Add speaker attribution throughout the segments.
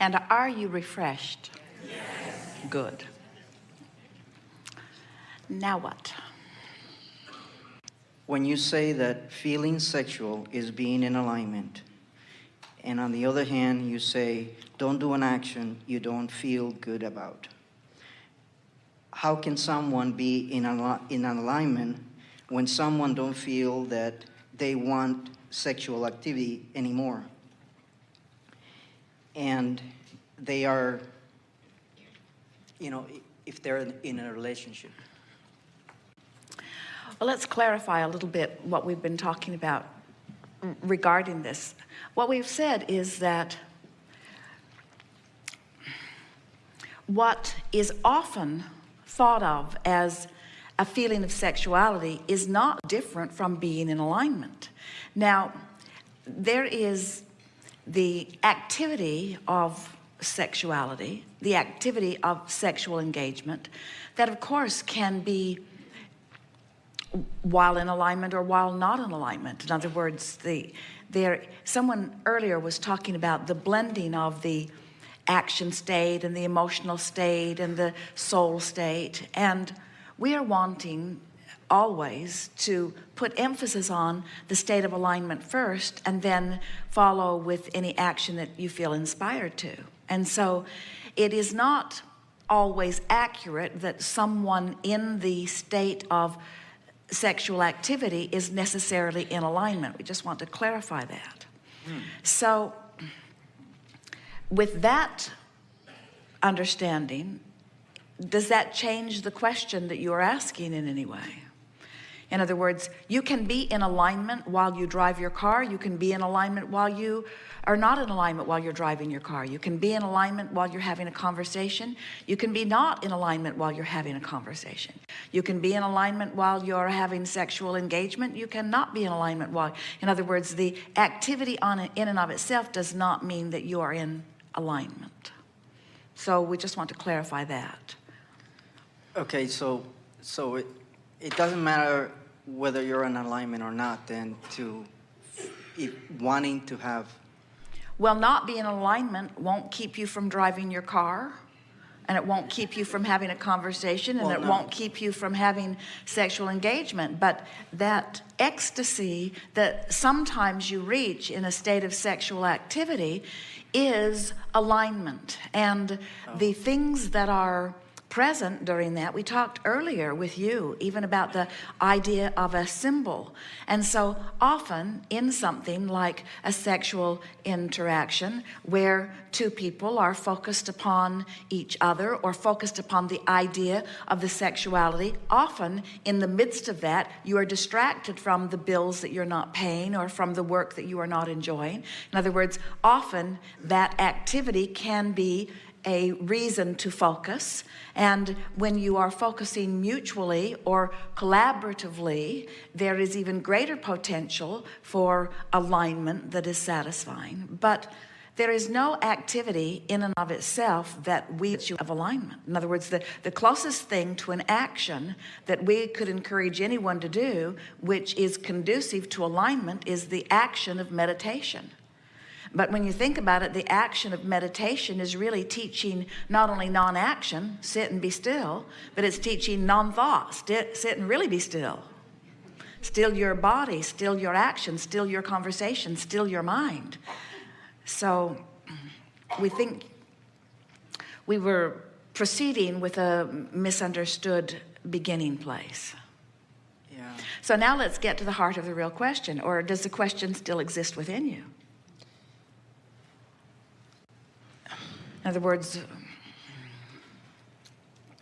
Speaker 1: And are you refreshed?
Speaker 2: Yes.
Speaker 1: Good. Now what?
Speaker 2: When you say that feeling sexual is being in alignment, and on the other hand, you say don't do an action you don't feel good about, how can someone be in alignment when someone don't feel that they want sexual activity anymore? And they are, if they're in a relationship.
Speaker 1: Well, let's clarify a little bit what we've been talking about regarding this. What we've said is that what is often thought of as a feeling of sexuality is not different from being in alignment. Now, there is the activity of sexuality, the activity of sexual engagement, that of course can be while in alignment or while not in alignment. In other words, someone earlier was talking about the blending of the action state and the emotional state and the soul state, and we are wanting always to put emphasis on the state of alignment first and then follow with any action that you feel inspired to. And so it is not always accurate that someone in the state of sexual activity is necessarily in alignment. We just want to clarify that. So with that understanding, does that change the question that you are asking in any way? In other words, you can be in alignment while you drive your car. You can be in alignment while you are not in alignment while you're driving your car. You can be in alignment while you're having a conversation. You can be not in alignment while you're having a conversation. You can be in alignment while you're having sexual engagement. You cannot be in alignment while, in other words, the activity in and of itself does not mean that you are in alignment. So we just want to clarify that.
Speaker 2: Okay, so it doesn't matter whether you're in alignment or not, then wanting to have.
Speaker 1: Well, not being in alignment won't keep you from driving your car, and it won't keep you from having a conversation, and won't keep you from having sexual engagement. But that ecstasy that sometimes you reach in a state of sexual activity is alignment. And the things that are present during that, we talked earlier with you even about the idea of a symbol. And so often in something like a sexual interaction where two people are focused upon each other or focused upon the idea of the sexuality, often in the midst of that you are distracted from the bills that you're not paying or from the work that you are not enjoying. In other words, often that activity can be a reason to focus, and when you are focusing mutually or collaboratively, there is even greater potential for alignment that is satisfying. But there is no activity in and of itself that leads you of alignment. In other words, the closest thing to an action that we could encourage anyone to do, which is conducive to alignment, is the action of meditation. But when you think about it, the action of meditation is really teaching not only non-action, sit and be still, but it's teaching non-thought, sit and really be still. Still your body, still your action, still your conversation, still your mind. So we think we were proceeding with a misunderstood beginning place.
Speaker 2: Yeah.
Speaker 1: So now let's get to the heart of the real question, or does the question still exist within you? In other words,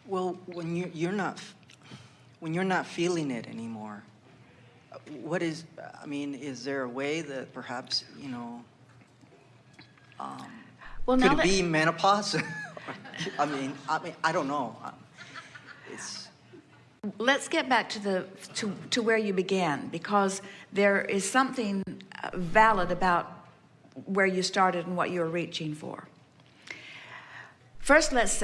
Speaker 2: well, when you're not feeling it anymore, is there a way that perhaps
Speaker 1: well,
Speaker 2: could it be menopause? I don't know.
Speaker 1: Let's get back to where you began, because there is something valid about where you started and what you were reaching for. First, let us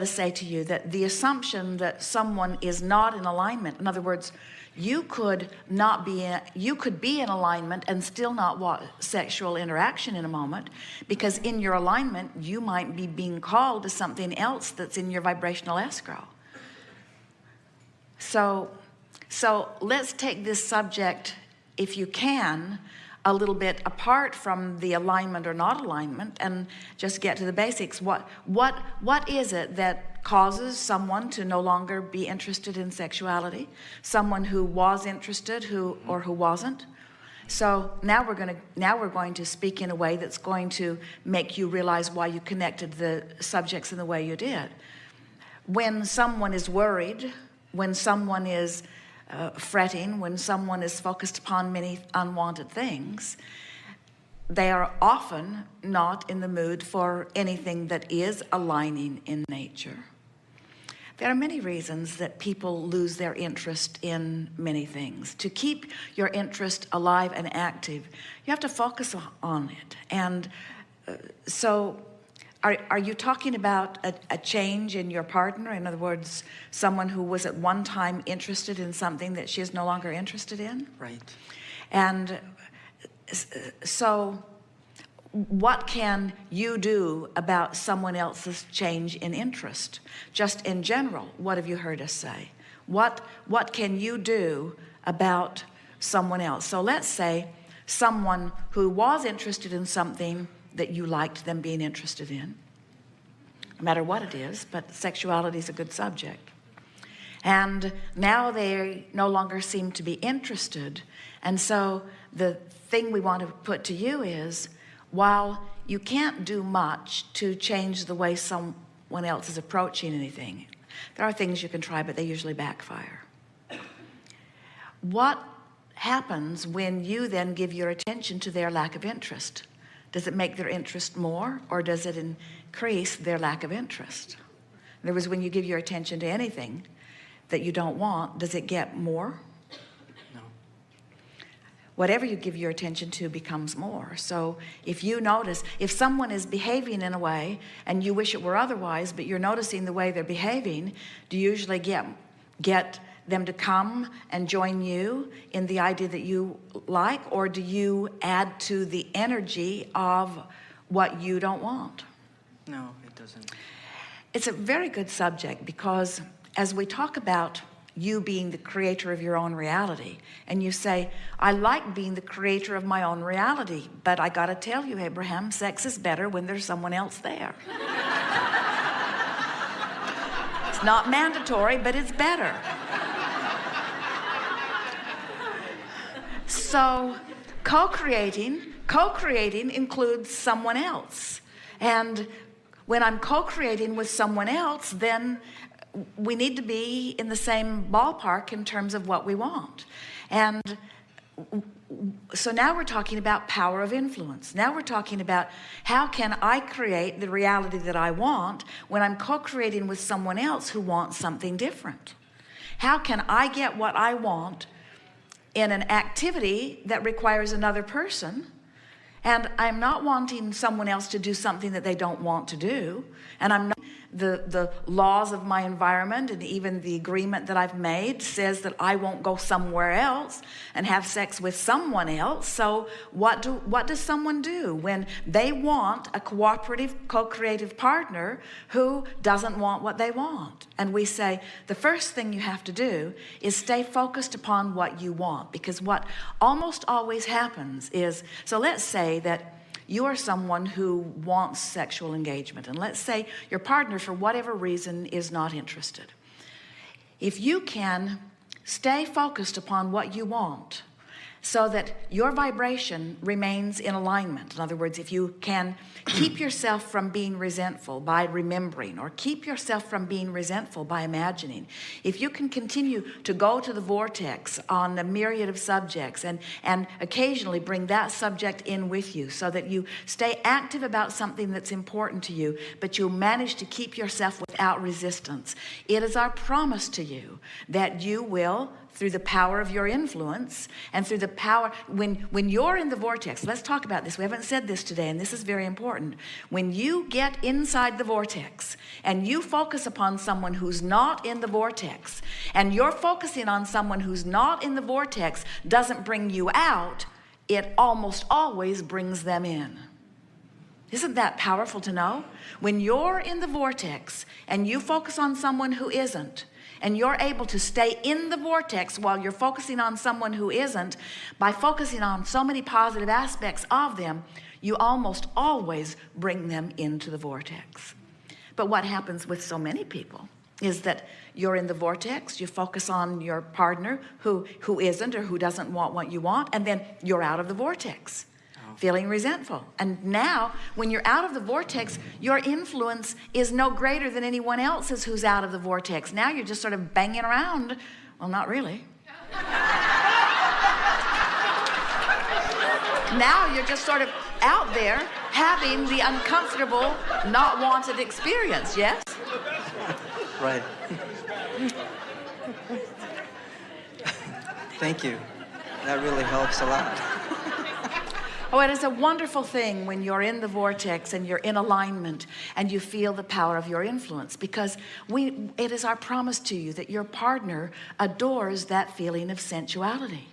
Speaker 1: say to you that the assumption that someone is not in alignment, in other words, you could be in alignment and still not want sexual interaction in a moment, because in your alignment you might be being called to something else that's in your vibrational escrow. So let's take this subject, if you can, a little bit apart from the alignment or not alignment, and just get to the basics. What is it that causes someone to no longer be interested in sexuality? Someone who was interested, who wasn't. So now we're going to speak in a way that's going to make you realize why you connected the subjects in the way you did. When someone is worried, when someone is fretting, when someone is focused upon many unwanted things, they are often not in the mood for anything that is aligning in nature. There are many reasons that people lose their interest in many things. To keep your interest alive and active, you have to focus on it. And so are you talking about a change in your partner? In other words, someone who was at one time interested in something that she is no longer interested in?
Speaker 2: Right.
Speaker 1: And so what can you do about someone else's change in interest? Just in general, what have you heard us say? What can you do about someone else? So let's say someone who was interested in something that you liked them being interested in, no matter what it is, but sexuality is a good subject. And now they no longer seem to be interested. And so the thing we want to put to you is, while you can't do much to change the way someone else is approaching anything, there are things you can try, but they usually backfire. What happens when you then give your attention to their lack of interest? Does it make their interest more, or does it increase their lack of interest? In other words, when you give your attention to anything that you don't want, does it get more?
Speaker 2: No.
Speaker 1: Whatever you give your attention to becomes more. So if you notice, if someone is behaving in a way and you wish it were otherwise, but you're noticing the way they're behaving, do you usually get them to come and join you in the idea that you like, or do you add to the energy of what you don't want?
Speaker 2: No, it doesn't.
Speaker 1: It's a very good subject, because as we talk about you being the creator of your own reality, and you say, I like being the creator of my own reality, but I gotta tell you, Abraham, sex is better when there's someone else there. It's not mandatory, but it's better. So co-creating includes someone else. And when I'm co-creating with someone else, then we need to be in the same ballpark in terms of what we want. And so now we're talking about power of influence. Now we're talking about how can I create the reality that I want when I'm co-creating with someone else who wants something different? How can I get what I want in an activity that requires another person, and I'm not wanting someone else to do something that they don't want to do, and I'm not, the laws of my environment and even the agreement that I've made says that I won't go somewhere else and have sex with someone else. So what does someone do when they want a cooperative, co-creative partner who doesn't want what they want? And we say the first thing you have to do is stay focused upon what you want, because what almost always happens is, so let's say that you are someone who wants sexual engagement, and let's say your partner, for whatever reason, is not interested. If you can stay focused upon what you want so that your vibration remains in alignment. In other words, if you can keep yourself from being resentful by remembering, or keep yourself from being resentful by imagining, if you can continue to go to the vortex on a myriad of subjects and occasionally bring that subject in with you so that you stay active about something that's important to you, but you manage to keep yourself without resistance, it is our promise to you that you will through the power of your influence and through the power, when you're in the vortex, let's talk about this. We haven't said this today, and this is very important. When you get inside the vortex and you focus upon someone who's not in the vortex, and you're focusing on someone who's not in the vortex doesn't bring you out, it almost always brings them in. Isn't that powerful to know? When you're in the vortex and you focus on someone who isn't, and you're able to stay in the vortex while you're focusing on someone who isn't, by focusing on so many positive aspects of them, you almost always bring them into the vortex. But what happens with so many people is that you're in the vortex, you focus on your partner who isn't or who doesn't want what you want, and then you're out of the vortex. Feeling resentful. And now, when you're out of the vortex, your influence is no greater than anyone else's who's out of the vortex. Now you're just sort of banging around. Well, not really. Now you're just sort of out there having the uncomfortable, not wanted experience, yes?
Speaker 2: Right. Thank you. That really helps a lot.
Speaker 1: Oh, it is a wonderful thing when you're in the vortex and you're in alignment and you feel the power of your influence, because it is our promise to you that your partner adores that feeling of sensuality.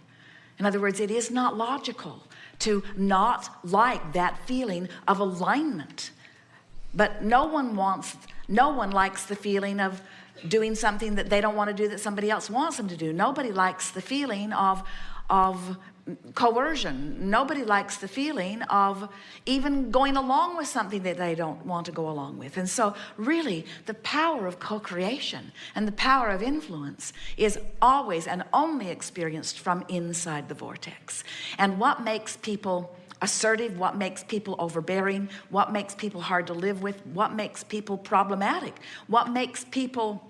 Speaker 1: In other words, it is not logical to not like that feeling of alignment. But no one likes the feeling of doing something that they don't want to do that somebody else wants them to do. Nobody likes the feeling of coercion. Nobody likes the feeling of even going along with something that they don't want to go along with. And so really the power of co-creation and the power of influence is always and only experienced from inside the vortex. And what makes people assertive, what makes people overbearing, what makes people hard to live with, what makes people problematic, what makes people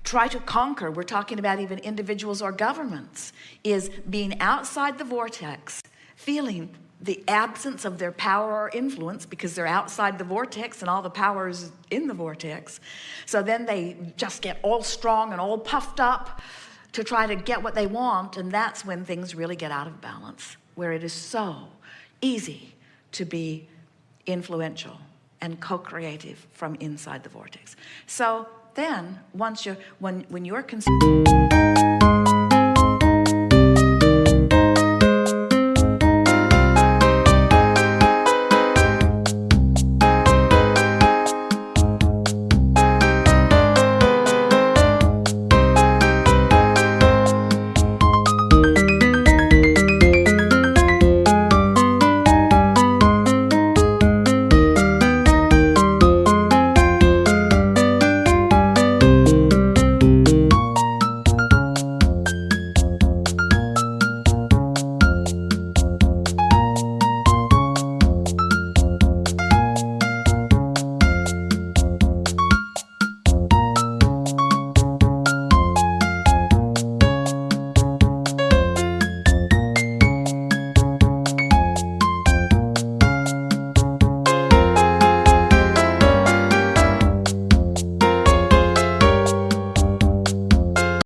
Speaker 1: try to conquer, we're talking about even individuals or governments, is being outside the vortex, feeling the absence of their power or influence because they're outside the vortex and all the power is in the vortex. So then they just get all strong and all puffed up to try to get what they want, and that's when things really get out of balance, where it is so easy to be influential and co-creative from inside the vortex. So then, when you're